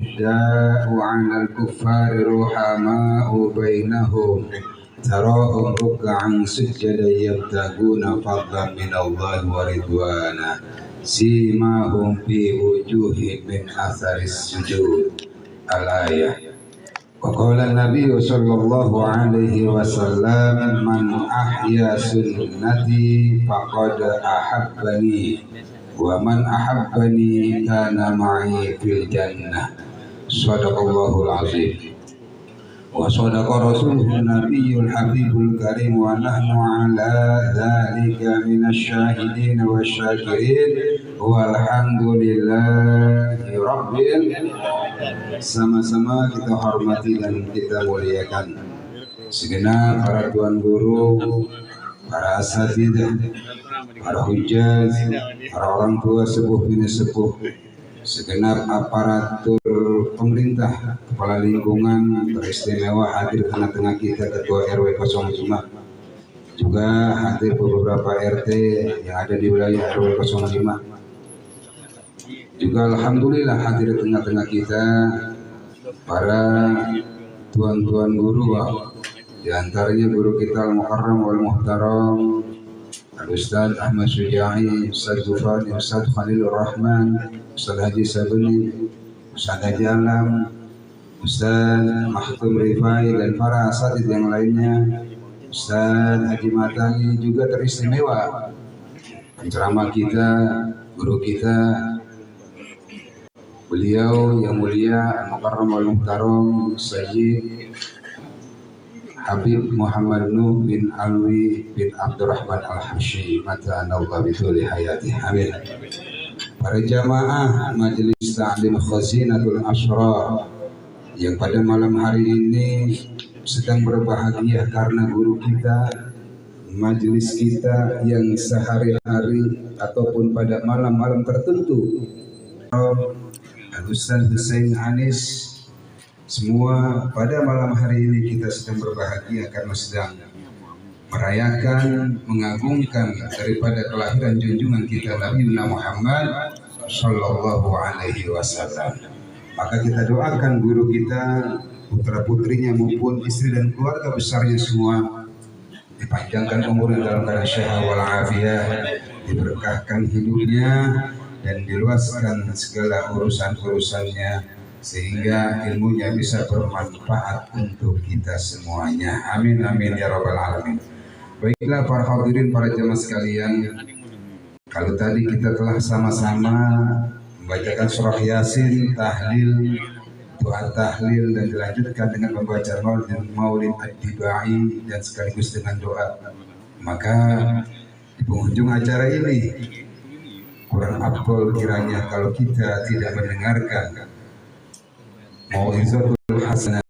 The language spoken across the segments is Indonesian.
Da'u 'alal kuffari ruhama'u bainahum tarahum ruk'an sujjadan yabtaguna fadlan minallahi wa ridwana simahum fi wujuhihim min atharis sujud al-ayah. Wa qala an-nabiy sallallahu alaihi wasallam man ahya sunnati faqad ahabbani wa man ahabbani kana ma'i fil jannah. Sadaqallahul azim. Wa sadaqa rasuluhun nabiyyul habibul karim wa nahnu ala dzalika minasyahidin wasyakirin walhamdulillahi rabbil. Sama-sama kita hormati dan kita muliakan segenap para tuan guru, para asatidzah, para hujjaj, para orang tua sepuh bini sepuh, segenap aparatur pemerintah, kepala lingkungan teristimewa hadir tengah-tengah kita, Ketua RW 05, juga hadir beberapa RT yang ada di wilayah RW 05, juga alhamdulillah hadir tengah-tengah kita para tuan-tuan guru, di antaranya guru kita Al-Mukarram wal Muhtaram Al-Ustaz Ahmad Syuja'i, Ustaz Zufran, Ustaz Khalilur Rahman, Ustaz Haji Sabuni, Ustaz Haji Alam, Ustaz Mahtum Rifai, dan para asatidz yang lainnya, Ustaz Haji Matani juga teristimewa. Penceramah kita, guru kita, beliau yang mulia Al-Mukarram wal Muhtaram Sayyid Habib Muhammad Nuh bin Alwi bin Abdurrahman Al-Habsyi, mata'ana Allah bituli hayati. Amin. Para jamaah Majelis Ta'lim Khazinatul Asrar yang pada malam hari ini sedang berbahagia karena guru kita, majelis kita yang sehari-hari ataupun pada malam-malam tertentu, Al-Ustaz Hussein Anis, semua pada malam hari ini kita sedang berbahagia karena sedang merayakan, mengagungkan daripada kelahiran junjungan kita Nabi Muhammad Sallallahu Alaihi Wasallam. Maka kita doakan guru kita, putra putrinya maupun istri dan keluarga besarnya semua dipanjangkan umurnya dalam keadaan sehat walafiat, diberkahkan hidupnya dan diluaskan segala urusan-urusannya sehingga ilmunya bisa bermanfaat untuk kita semuanya. Amin amin ya rabbal alamin. Baiklah para hadirin, para jemaah sekalian, kalau tadi kita telah sama-sama membacakan surah Yasin, tahlil, doa tahlil, dan dilanjutkan dengan membaca maulid ad-dibai dan sekaligus dengan doa, maka di penghujung acara ini kurang afdol kiranya kalau kita tidak mendengarkan mau'izatul hasanah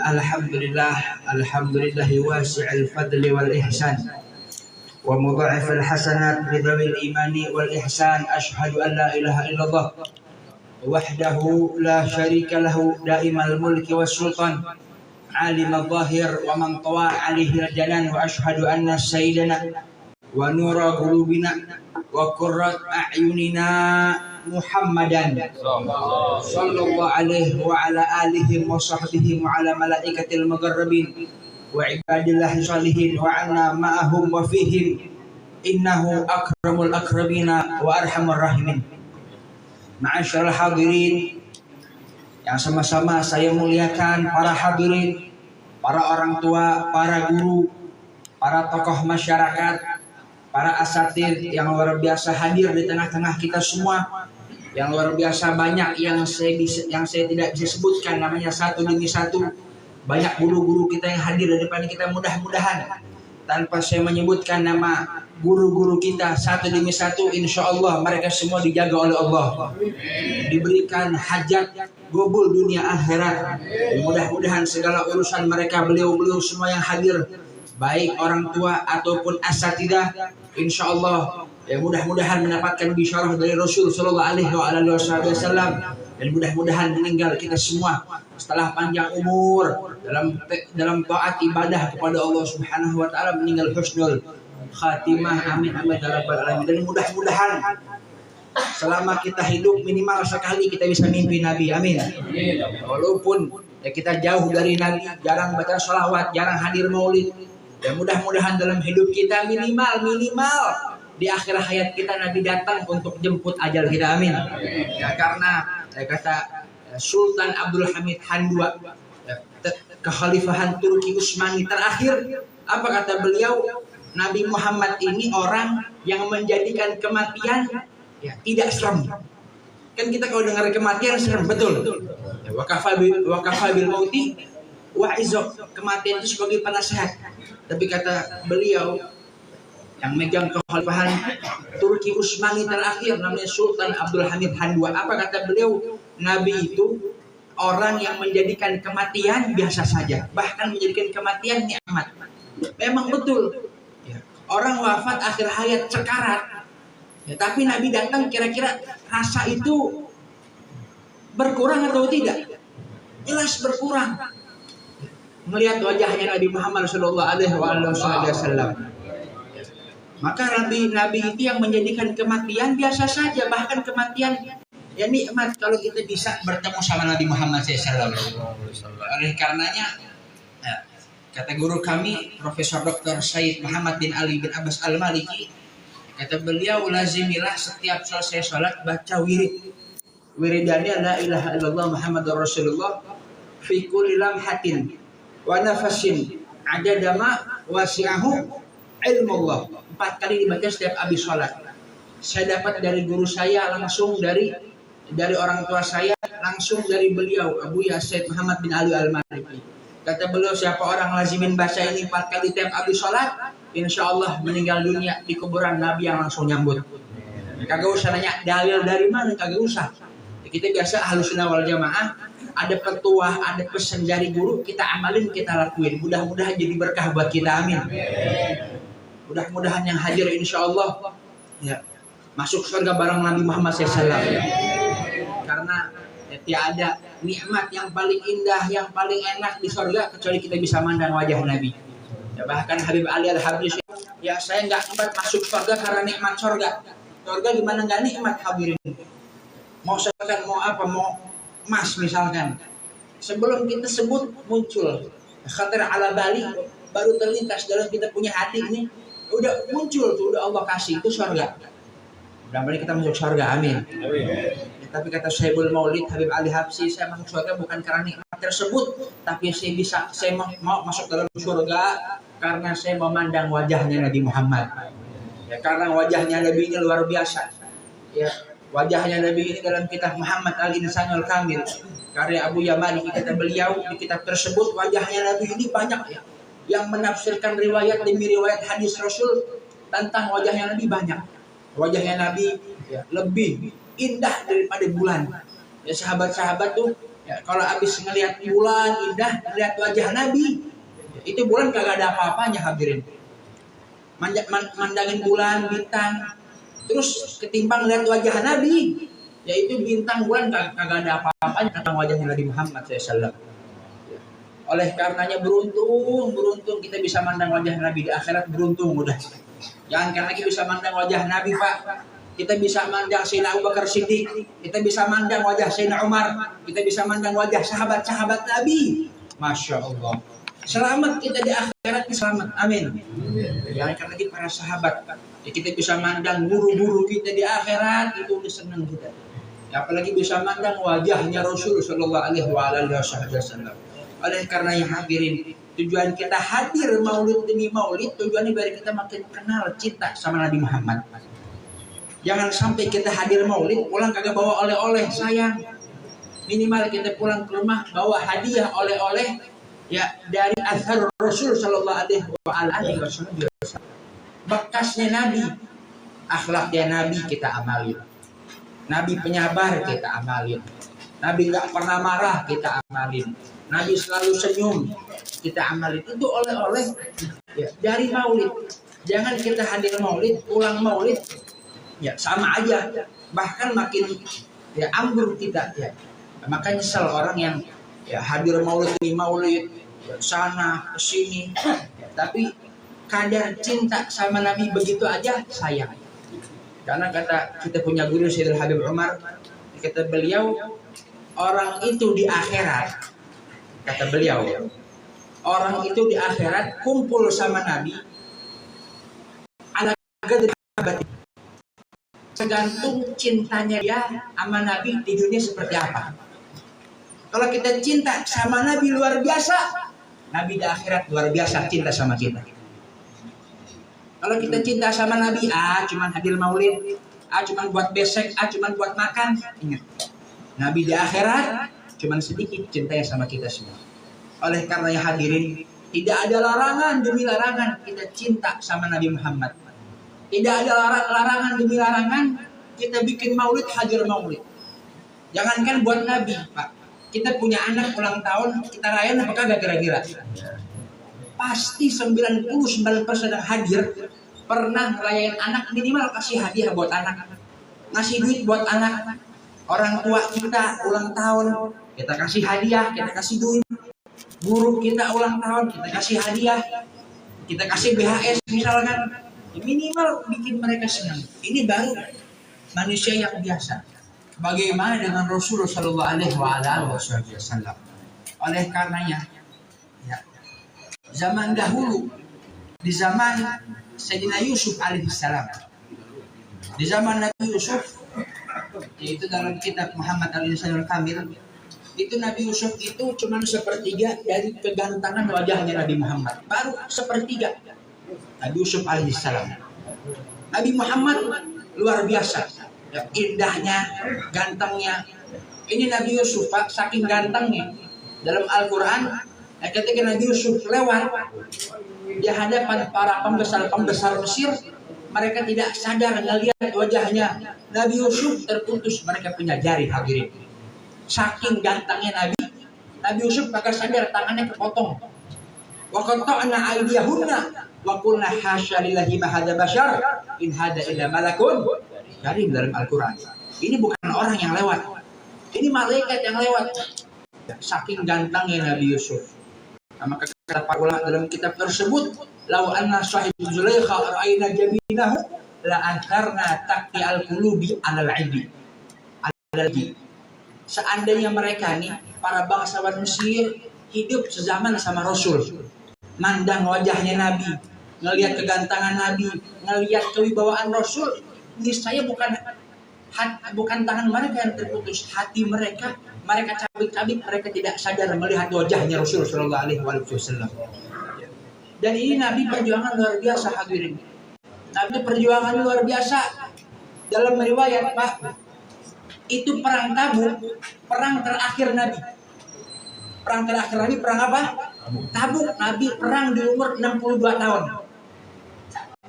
Alhamdulillah wasi'il fadli wal ihsan wa mudha'ifil hasanat bidawil imani wal ihsan. Ashhadu an la ilaha illallah wahdahu la syarika lahu daimal mulki was sultan alimul zahir wa man tawa alaihi jalan. Wa ashhadu anna sayyidana wa nura qulubina wa qurrat a'yunina Muhammadan sallallahu alaihi wa ala alihi wa sahbihi wa ala malaikatil muqarrabin wa ibadillahi salihin wa anna ma'ahum wa fihim innahu akramul akrabina wa arhamur rahimin. Ma'asyiral hadirin yang sama-sama saya muliakan, para hadirin, para orang tua, para guru, para tokoh masyarakat, para asatir yang luar biasa hadir di tengah-tengah kita semua, yang luar biasa banyak yang saya tidak bisa sebutkan namanya satu demi satu. Banyak guru-guru kita yang hadir di depan kita, mudah-mudahan tanpa saya menyebutkan nama guru-guru kita satu demi satu, insya Allah mereka semua dijaga oleh Allah, diberikan hajat gobul dunia akhirat. Mudah-mudahan segala urusan mereka, beliau-beliau semua yang hadir, baik orang tua ataupun asatidah, insya Allah ya mudah-mudahan mendapatkan bisyarah dari Rasul Sallallahu Alaihi Wasallam, dan mudah-mudahan meninggal kita semua setelah panjang umur dalam taat ibadah kepada Allah Subhanahu Wa Taala, meninggal husnul khatimah, amin amin ya rabbal alamin. Dan mudah-mudahan selama kita hidup minimal sekali kita bisa mimpi Nabi, amin. Walaupun ya kita jauh dari Nabi, jarang baca sholawat, jarang hadir maulid, ya mudah-mudahan dalam hidup kita minimal di akhir hayat kita Nabi datang untuk jemput ajal kita, amin. Ya, karena kata Sultan Abdul Hamid Han II, kekhalifahan Turki Utsmani terakhir, apa kata beliau? Nabi Muhammad ini orang yang menjadikan kematian ya tidak serem. Kan kita kalau dengar kematian serem, betul. Wa kafa bil mauti wa izab, kematian itu sebagai penasehat. Tapi kata beliau yang megang kekhalifahan Turki Utsmani terakhir namanya Sultan Abdul Hamid Han II, apa kata beliau? Nabi itu orang yang menjadikan kematian biasa saja, bahkan menjadikan kematian nikmat. Memang betul. Ya, orang wafat akhir hayat sekarat. Ya, tapi Nabi datang, kira-kira rasa itu berkurang atau tidak? Jelas berkurang. Melihat wajahnya Nabi Muhammad Sallallahu Alaihi Wasallam. Maka Nabi itu yang menjadikan kematian biasa saja, bahkan kematian ya nikmat kalau kita bisa bertemu sama Nabi Muhammad SAW. Oleh karenanya, kata guru kami Profesor Dr. Said Muhammad bin Ali bin Abbas Al-Maliki, kata beliau, lazimilah setiap selesai sholat baca wirid. Wiridannya la ilaha illallah Muhammadur Rasulullah fi kulli lamhatin wa nafasin adada ma wasi'ahu ilmullah. 4 kali dibaca setiap habis sholat. Saya dapat dari guru saya langsung dari orang tua saya, langsung dari beliau Abu Yasid Muhammad bin Ali Al-Maliki. Kata beliau, siapa orang lazimin baca ini 4 kali tiap habis sholat, insya Allah meninggal dunia di kuburan Nabi yang langsung nyambut. Kagak usah nanya dalil dari mana, kagak usah. Kita biasa Ahlus Sunnah wal Jamaah, ada petuah, ada pesan dari guru, kita amalin, kita lakuin. Mudah-mudahan jadi berkah buat kita, amin. Mudah-mudahan yang hadir insya Allah ya masuk surga bareng Nabi Muhammad SAW. Karena tiada nikmat yang paling indah, yang paling enak di surga kecuali kita bisa mandang wajah Nabi. Ya, bahkan Habib Ali Al-Habsyi, ya saya nggak sempat masuk surga karena nikmat surga. Surga gimana nggak nikmat, hadirin? Mau misalkan mau apa, mau emas misalkan, sebelum kita sebut muncul khatir ala bali, baru terlintas dalam kita punya hati ini, udah muncul tuh, udah Allah kasih, itu surga. Mudah-mudahan kita masuk surga, amin. Ya, tapi kata Syaibul Maulid Habib Ali Habsyi, saya masuk surga bukan karena nikmat tersebut, tapi saya mau masuk dalam surga karena saya memandang wajahnya Nabi Muhammad. Ya, karena wajahnya Nabi ini luar biasa. Ya, wajahnya Nabi ini dalam kitab Muhammad Al-Insanul Kamil karya Abu Yamani, kata beliau di kitab tersebut, wajahnya Nabi ini banyak ya. Yang menafsirkan riwayat demi riwayat hadis Rasul tentang wajahnya Nabi banyak. Wajahnya Nabi ya, lebih indah daripada bulan. Ya, sahabat-sahabat tuh ya, kalau habis ngelihat bulan indah, lihat wajah Nabi, ya, itu bulan kagak ada apa-apanya, hadirin. Mandangin bulan, bintang, terus ketimbang lihat wajah Nabi, yaitu bintang bulan kagak ada apa-apanya tentang wajahnya Nabi Muhammad SAW. Oleh karenanya beruntung kita bisa mandang wajah Nabi di akhirat, beruntung udah. Jangan karena kita bisa mandang wajah Nabi, Pak, kita bisa mandang Sayyidina Abu Bakar Siddiq, kita bisa mandang wajah Sayyidina Umar, kita bisa mandang wajah sahabat-sahabat Nabi. Masya Allah. Selamat kita di akhirat, selamat, amin. Jangan karena kita para sahabat, ya kita bisa mandang guru-guru kita di akhirat, itu udah senang kita. Ya, apalagi bisa mandang wajahnya Rasul Sallallahu Alaihi Wasallam. Oleh karena yang hadirin, Tujuan kita hadir maulid demi maulid, tujuannya biar kita makin kenal cinta sama Nabi Muhammad. Jangan sampai kita hadir maulid, pulang kagak bawa oleh-oleh, sayang. Minimal kita pulang ke rumah bawa hadiah oleh-oleh ya dari athar Rasul sallallahu alaihi wasallam. Bekasnya Nabi, akhlaknya Nabi kita amalin. Nabi penyabar kita amalin. Nabi nggak pernah marah kita amalin. Nabi selalu senyum kita amalin. Itu oleh-oleh ya, dari maulid. Jangan kita hadir maulid, pulang maulid ya sama aja, bahkan makin ya ambruk kita ya. Makanya nyesel orang yang ya hadir maulid ini maulid ya, sana kesini ya, tapi kadar cinta sama Nabi begitu aja sayang. Karena kata kita punya guru Sayyidul Habib Umar, kata beliau, orang itu di akhirat, kata beliau, orang itu di akhirat kumpul sama Nabi ala gadri, tergantung cintanya dia sama Nabi di dunia seperti apa. Kalau kita cinta sama Nabi luar biasa, Nabi di akhirat luar biasa cinta sama kita. Kalau kita cinta sama Nabi, cuman hadir maulid, cuman buat besek, cuman buat makan, ingat, Nabi di akhirat cuman sedikit cintanya sama kita semua. Oleh karena yang hadirin, tidak ada larangan demi larangan kita cinta sama Nabi Muhammad. Tidak ada larangan demi larangan kita bikin maulid, hadir maulid. Jangankan buat Nabi, Pak. Kita punya anak ulang tahun, kita rayain apa kagak kira-kira? Pasti 99% yang hadir pernah ngerayain anak, minimal kasih hadiah buat anak, ngasih duit buat anak. Orang tua kita ulang tahun, kita kasih hadiah, kita kasih duit. Guru kita ulang tahun, kita kasih hadiah, kita kasih BHS misalkan. Minimal bikin mereka senang. Ini baru manusia yang biasa. Bagaimana dengan Rasulullah Shallallahu Alaihi Wasallam? Oleh karenanya, ya, zaman dahulu, di zaman Sayyidina Yusuf alaihissalam, di zaman Nabi Yusuf, yaitu dalam kitab Muhammad al-Insanul Kamil, itu Nabi Yusuf itu cuma sepertiga dari kegantengan wajahnya Nabi Muhammad, baru sepertiga. Nabi Yusuf alaihissalam. Nabi Muhammad luar biasa, ya, indahnya, gantengnya. Ini Nabi Yusuf, Pak, saking gantengnya. Dalam Al-Quran, ya, ketika Nabi Yusuf lewat di hadapan para pembesar Mesir, mereka tidak sadar melihat wajahnya Nabi Yusuf terputus, mereka punya jari, hadirin. Saking gantengnya Nabi Yusuf kagak sadar tangannya kepotong. Wa qata'na aydiyahunna wa qulna hasya lillahi ma hadza bashar in hadza illa malakun karim, dalam Al-Quran. Ini bukan orang yang lewat, ini malaikat yang lewat. Saking gantengnya Nabi Yusuf. Maka kata para ulama dalam kitab tersebut, law anna sahibu Zulaikha ra'ayna jabinahu la antharna taqi al-qulubi 'alal 'ilmi. Seandainya mereka nih para bangsawan Mesir hidup sezaman sama Rasul, mandang wajahnya Nabi, ngelihat kegantengan Nabi, ngelihat kewibawaan Rasul, niscaya bukan tangan mereka yang terputus, hati mereka cabik-cabik, mereka tidak sadar melihat wajahnya Rasul Shallallahu Alaihi Wasallam. Dan ini Nabi perjuangan luar biasa, hadirin. Nabi perjuangan luar biasa. Dalam riwayat, Pak, itu perang Tabuk, perang terakhir Nabi. Perang terakhir Nabi, perang apa? Tabuk. Nabi perang di umur 62 tahun.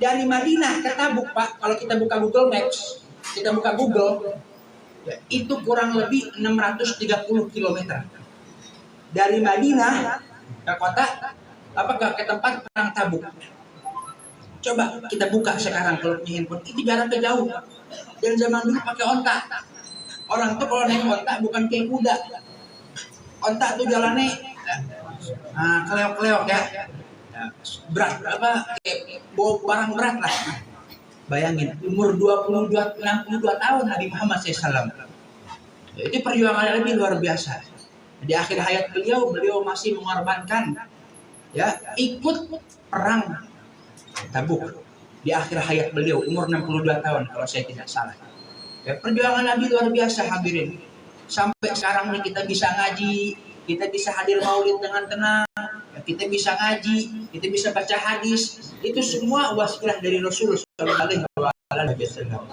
Dari Madinah ke Tabuk, Pak, kalau kita buka Google Maps, ya, itu kurang lebih 630 km. Dari Madinah ke kota, ke tempat perang Tabuk. Coba kita buka sekarang kalau punya handphone, itu jaraknya jauh. Dan zaman dulu pakai onta. Orang tuh kalau naik onta bukan kayak kuda. Onta tuh jalannya keleok-keleok ya. Berat kayak bawa barang berat lah. Bayangin, umur 62 tahun Nabi Muhammad SAW. Itu perjuangan lebih luar biasa. Di akhir hayat beliau masih mengorbankan, ya, ikut perang Tabuk. Di akhir hayat beliau umur 62 tahun kalau saya tidak salah. Ya, perjuangan Nabi luar biasa, hadirin. Sampai sekarang ini kita bisa ngaji, kita bisa hadir maulid dengan tenang. kita bisa ngaji, kita bisa baca hadis, itu semua wasilah dari Rasul Sallallahu Alaihi Wasallam.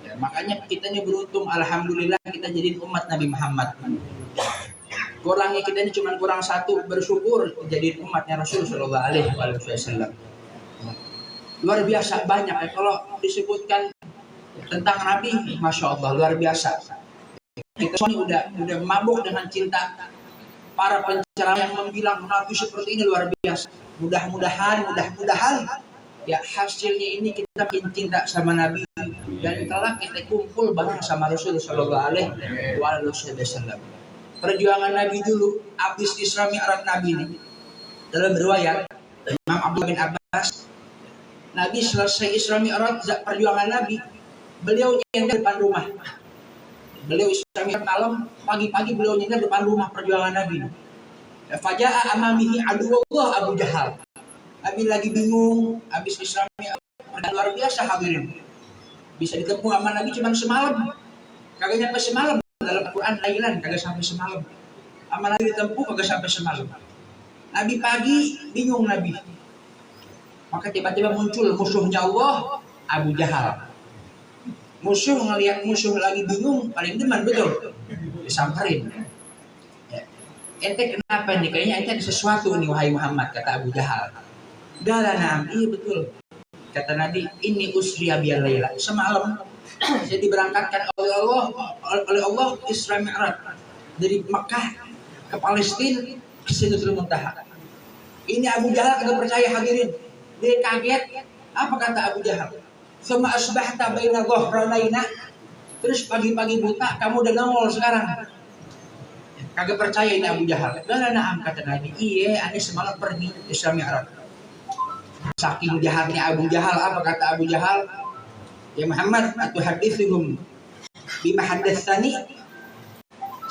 Ya, makanya kita ini beruntung, alhamdulillah kita jadi umat Nabi Muhammad. Kurangnya kita ini cuma kurang satu, bersyukur jadi umatnya Rasul Sallallahu Alaihi Wasallam. Luar biasa banyak ya kalau disebutkan tentang Nabi, masya Allah luar biasa. Kita ini udah mabuk dengan cinta. Para penceramah yang membilang Nabi seperti ini luar biasa. Mudah-mudahan ya hasilnya ini kita makin cinta sama Nabi dan telah kita kumpul bareng sama Rasul Sallallahu Alaihi Wasallam. Perjuangan Nabi dulu, habis Isra Mi'raj Nabi ini. Dalam riwayat Imam Abdullah bin Abbas, Nabi selesai Isra Mi'raj perjuangan Nabi, beliau nyender depan rumah. Beliau Isra Mi'raj malam, pagi-pagi beliau nyender depan rumah perjuangan Nabi. Faja'a amamihi aduwallah Abu Jahal. Nabi lagi bingung, habis Isra Mi'raj luar biasa hadirin. Bisa ketemu sama Nabi cuma semalam. Kagak nyampe semalam. Dalam Al-Quran Lailan kagak sampai semalam. Sama Nabi ditempuh kagak sampai semalam. Nabi pagi bingung Nabi. Maka tiba-tiba muncul musuhnya Allah, Abu Jahal. Musuh ngelihat musuh lagi bingung, paling deman betul. Disamperin. Ya. Ente kenapa nih? Kayaknya ente ada sesuatu nih wahai Muhammad, kata Abu Jahal. Galana, iya betul. Kata Nabi, ini usriya biar Laila. Semalam saya diberangkatkan oleh Allah Isra Mi'raj dari Mekah ke Palestina ke Sidratul Muntaha. Ini Abu Jahal tidak percaya hadirin. Dia kaget. Apa kata Abu Jahal? Suma asbahta baina dhahranaina. Terus pagi-pagi buta kamu udah nongol sekarang. Kagak percaya ini Abu Jahal. Galana kata Nabi, iya, ane semalam pergi Isra Mi'raj. Saking jahatnya Abu Jahal, apa kata Abu Jahal? Ya Muhammad, atau hadithuhum bima hadatsani.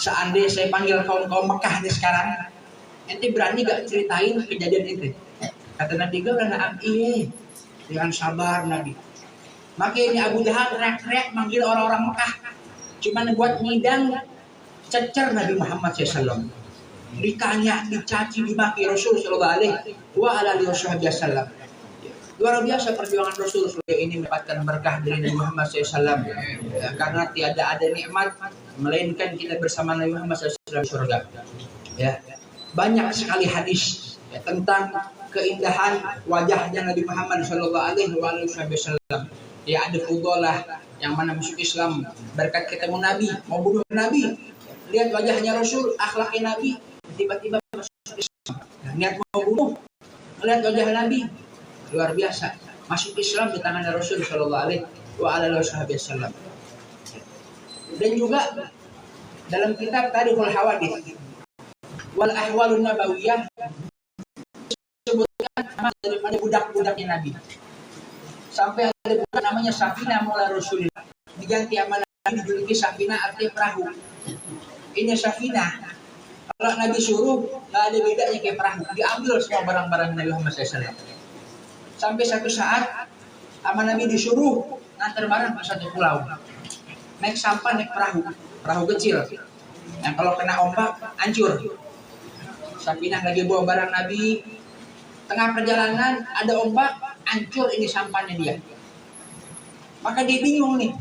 Seandainya saya panggil kaum Mekah nih sekarang, ente berani gak ceritain kejadian itu? Kata Nabi, galana iya. Dengan sabar Nabi. Makanya Abu Jahal teriak-teriak manggil orang-orang Mekah. Cuman buat ngidang cecer Nabi Muhammad SAW. Ditanya, dicaci, dimaki Rasul Sallallahu Alaihi Wasallam. Luar biasa perjuangan Rasul ini mendapatkan berkah dari Nabi Muhammad SAW. Ya, karena tiada ada nikmat melainkan kita bersama Nabi Muhammad SAW di surga. Ya, banyak sekali hadis ya, tentang keindahan wajahnya Nabi Muhammad SAW. Ya, ada fudalah yang mana masuk Islam berkat ketemu Nabi, mau bunuh Nabi. Lihat wajahnya Rasul, akhlaknya Nabi, tiba-tiba masuk Islam. Niat mau bunuh, lihat wajah Nabi. Luar biasa, masuk Islam di tangan Rasul Sallallahu Alaihi Wasallam. Dan juga dalam kitab Tarikhul Hawadits wal Ahwalun Nabawiyah disebutkan nama daripada budak-budaknya Nabi. Sampai ada budak namanya Safina Maula Rasulillah. Diganti sama Nabi dijuluki Safina, artinya perahu. Ini Safina. Kalau Nabi suruh nggak ada bedanya kayak perahu. Diambil semua barang-barang Nabi Muhammad SAW. Sampai satu saat sama Nabi disuruh ngantar barang ke satu pulau. Naik sampah, naik perahu kecil. Yang kalau kena ombak hancur. Safinah lagi bawa barang Nabi. Tengah perjalanan ada ombak, hancur ini sampahnya dia. Maka dia bingung nih.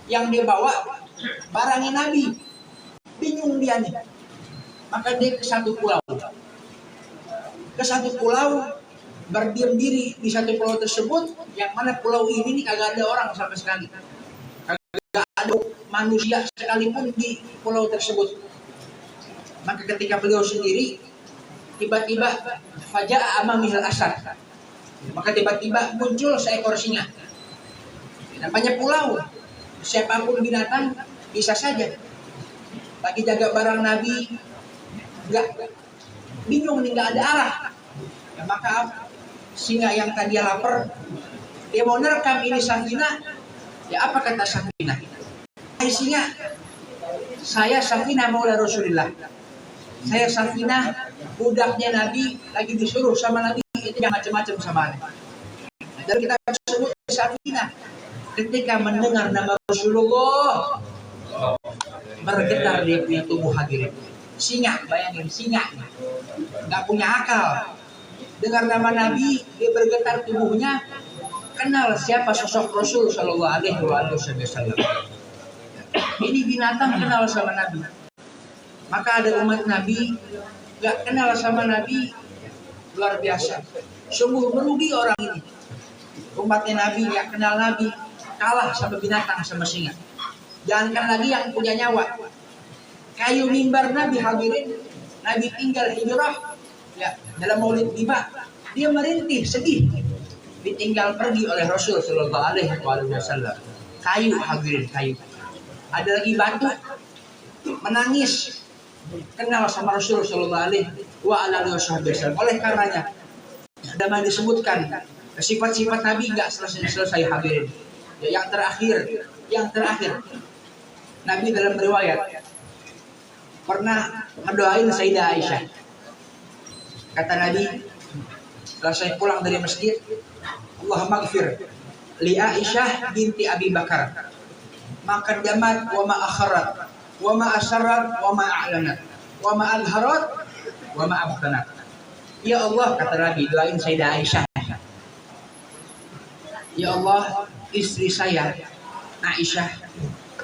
Yang dia bawa barangnya Nabi. Bingung dia nih. Maka dia ke satu pulau. Berdiam diri di satu pulau tersebut, yang mana pulau ini nih kagak ada orang sama sekali, kagak ada manusia sekalipun di pulau tersebut. Maka ketika beliau sendiri, tiba-tiba faja'a amamihal asad, maka tiba-tiba muncul seekor singa. Namanya pulau, siapapun binatang bisa saja. Lagi jaga barang Nabi, nggak bingung nih, nggak ada arah. Ya, maka singa yang tadi lapar, dia mau nerekam ini Safina. Ya apa kata Safina? Hai singa, saya Safina Maula Rasulillah. Saya Safina, budaknya Nabi, lagi disuruh sama Nabi itu yang macam-macam sama Nabi. Dan kita sebut Safina. Ketika mendengar nama Rasulullah, bergetar dia punya tubuh hadirin. Singa, bayangin singa, nggak punya akal. Dengar nama Nabi, dia bergetar tubuhnya. Kenal siapa sosok Rasul Shallallahu Alaihi Wasallam. Ini binatang kenal sama Nabi. Maka ada umat Nabi gak kenal sama Nabi, luar biasa. Sungguh merugi orang ini. Umatnya Nabi gak kenal Nabi, kalah sama binatang, sama singa. Jangankan lagi yang punya nyawa. Kayu mimbar Nabi hadirin, Nabi tinggal hijrah ya, dalam maulid tiba, dia merintih, sedih, ditinggal pergi oleh Rasul Sallallahu Alaihi Wasallam. Kayu hadirin, kayu. Ada lagi batu, menangis, kenal sama Rasul Sallallahu Alaihi Wasallam. Oleh karenanya, dalam disebutkan sifat-sifat Nabi nggak selesai hadirin. Ya, yang terakhir, Nabi dalam riwayat pernah mendoain Sayyidah Aisyah. Kata Nabi, setelah saya pulang dari masjid, Allahumma gfir li Aisyah binti Abi Bakar ma qaddamat wa ma akharat wa ma asarrat wa ma a'lanat wa ma adharat wa ma abtanat. Ya Allah, kata Nabi, doain Sayyidah Aisyah. Ya Allah, istri saya Aisyah,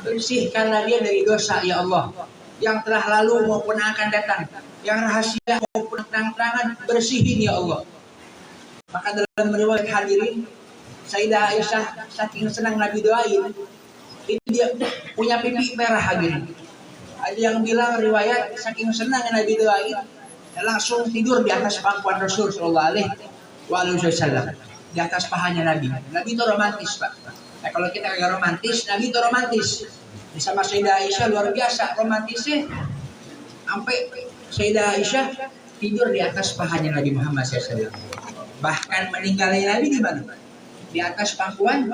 bersihkanlah dia dari dosa ya Allah, yang telah lalu maupun akan datang, yang rahasia maupun terang-terangan, bersihin ya Allah. Maka dalam riwayat hadirin, Sayyidah Aisyah saking senang Nabi doain, itu dia punya pipi merah hadirin. Ada yang bilang riwayat saking senang Nabi doain, langsung tidur di atas pangkuan Rasul Sallallahu Alaihi Wasallam, di atas pahanya Nabi. Nabi itu romantis, Pak. Nah, kalau kita agak romantis, Nabi itu romantis. Sama Sayyidah Aisyah luar biasa romantisnya, sampai Sayyidah Aisyah tidur di atas pahanya Nabi Muhammad SAW. Bahkan meninggalnya Nabi di mana? Di atas pangkuan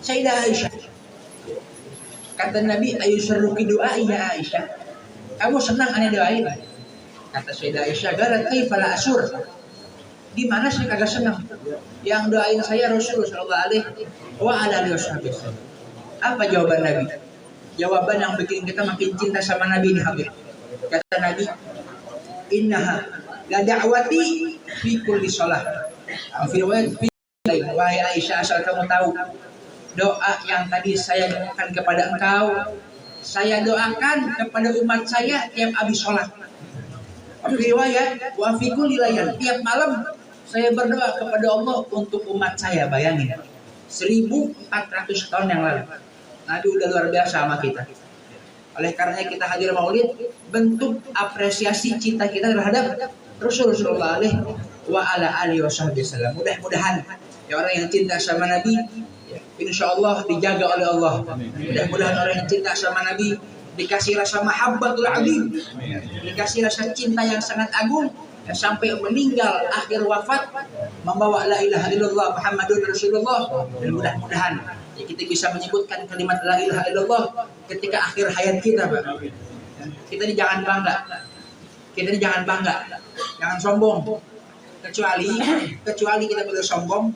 Sayyidah Aisyah. Kata Nabi, ayu seruki doa ya Aisyah, kamu senang aneh doain? Kata Sayyidah Aisyah, galat kaifala asur, gimana sih kagak senang? Yang doain saya Rasul Sallallahu Alaihi Wasallam. Apa jawaban Nabi? Jawaban yang bikin kita makin cinta sama Nabi ini habib. Kata Nabi, innaha la da'wati fi kulli shalah. Fi riwayat fi wahai Aisyah, asal kamu tahu, doa yang tadi saya doakan kepada engkau, saya doakan kepada umat saya tiap habis sholat. Fi riwayat wa fi kulli layal, tiap malam saya berdoa kepada Allah untuk umat saya. Bayangin, 1400 tahun yang lalu Nabi udah luar biasa sama kita. Oleh karenanya kita hadir maulid, bentuk apresiasi cinta kita terhadap Rasulullah Alaihi Wasallam. Mudah-mudahan ya, orang yang cinta sama Nabi, insya Allah dijaga oleh Allah. Mudah-mudahan orang yang cinta sama Nabi dikasih rasa mahabbatul azim, dikasih rasa cinta yang sangat agung, sampai meninggal akhir wafat membawa la ilaha illallah Muhammadur Rasulullah. Dan mudah-mudahan ya, kita bisa menyebutkan kalimat la ilaha illallah ketika akhir hayat kita, Pak. Kita ini jangan bangga, jangan sombong. Kecuali kita boleh sombong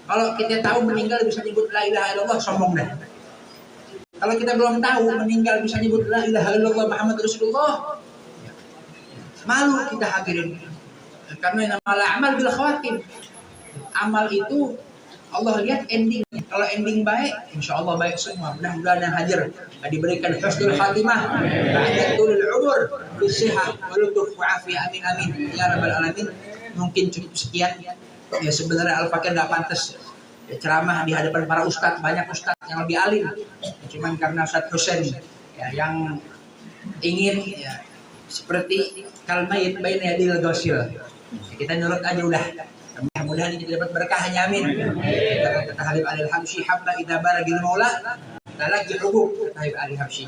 kalau kita tahu meninggal bisa nyebut la ilaha illallah, sombong dah. Kalau kita belum tahu meninggal bisa nyebut la ilaha illallah Muhammadur Rasulullah, malu kita hadirin. Karena nama amal bil khawatim. Amal itu Allah lihat endingnya. Kalau ending baik, insya Allah baik semua. Mudah-mudahan yang hadir diberikan husnul khatimah, ba'datul umur, bisihah, walutuf wa'afiyah, amin amin ya rabbal alamin. Mungkin cukup sekian. Ya sebenarnya Al-Fakir nggak pantas ya, ceramah di hadapan para ustadz. Banyak ustadz yang lebih alim. Cuman karena Ustadz Husain ya, yang ingin ya, seperti kalmayit baina yadil ghasil, kita nurut aja udah. Mudah-mudahan kita dapat berkahnya, amin. Kata Habib Ali Al-Habsyi, habba idza baragil maula lagi hubub. Kata Habib Ali Al-Habsyi,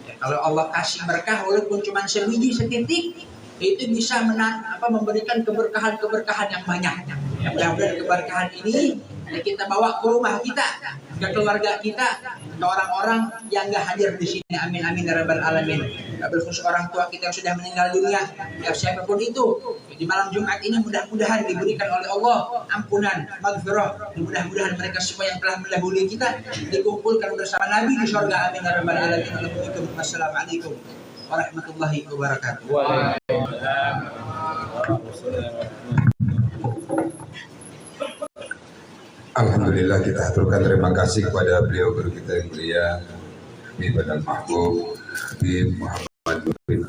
ya, kalau Allah kasih berkah walaupun cuma sebiji setitik, itu bisa memberikan keberkahan yang banyak. Ya, mudah-mudahan keberkahan ini ya, kita bawa ke rumah kita, ke keluarga kita, ke orang-orang yang nggak hadir di sini, amin amin ya rabbal alamin. Khusus orang tua kita yang sudah meninggal dunia, ya siapapun itu, di malam Jumat ini mudah-mudahan diberikan oleh Allah ampunan, maghfirah. Mudah-mudahan mereka semua yang telah mendahului kita dikumpulkan bersama Nabi di surga, amin ya rabbal alamin. Assalamualaikum warahmatullahi wabarakatuh. Alhamdulillah kita haturkan terima kasih kepada beliau guru kita yang mulia Habib Badal Mahbub Habib Muhammad bin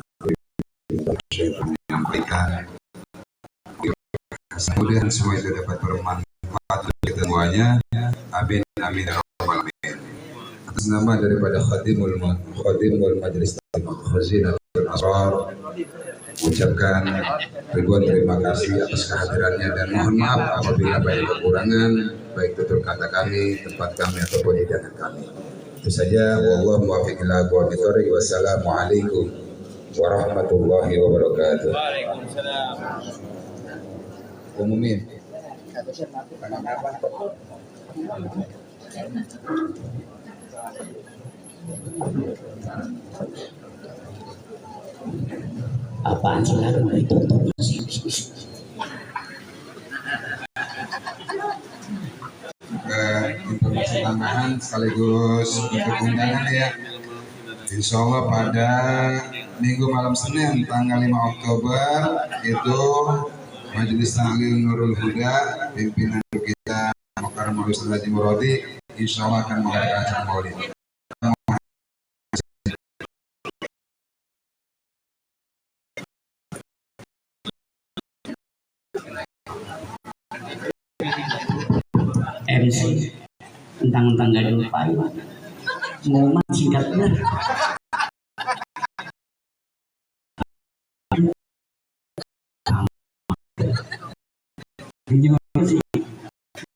Syekh menyampaikan mudah semua itu dapat bermanfaat untuk kita semuanya. Amin amin ya rabbal alamin. Atas nama daripada Khadimul Majelis Taklim Khazinah Asrar ucapkan ribuan terima kasih atas kehadirannya dan mohon maaf apabila banyak kekurangan baik tutur kata kami, tempat kami ataupun hidangan kami. Itu saja. Wallahu muwaffiq ila aqwamit thoriq. Wassalamualaikum warahmatullahi wabarakatuh. Waalaikumsalam. Umumin. Apaan sih lagu itu? Informasi tambahan sekaligus untuk undangan ya. Insya Allah pada minggu malam Senin tanggal 5 Oktober itu Majelis Taklim Nurul Huda pimpinan kita Mukarram Ustaz Haji Muradi insya Allah akan mengadakan acara maulid. MC tentang gak dilupain mau singkat bener gimana sih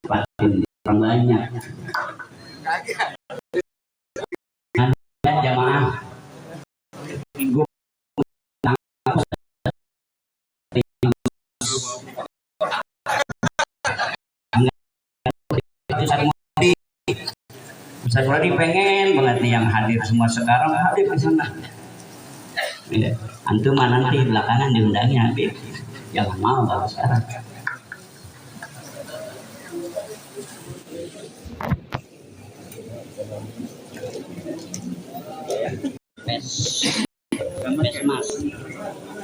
patin orang banyak jamaah minggu Ustaz Rodi pengen banget nih yang hadir semua sekarang hadir di sana. Ya. Antum mah nanti belakangan diundangnya Habib. Jangan mau kalau sekarang.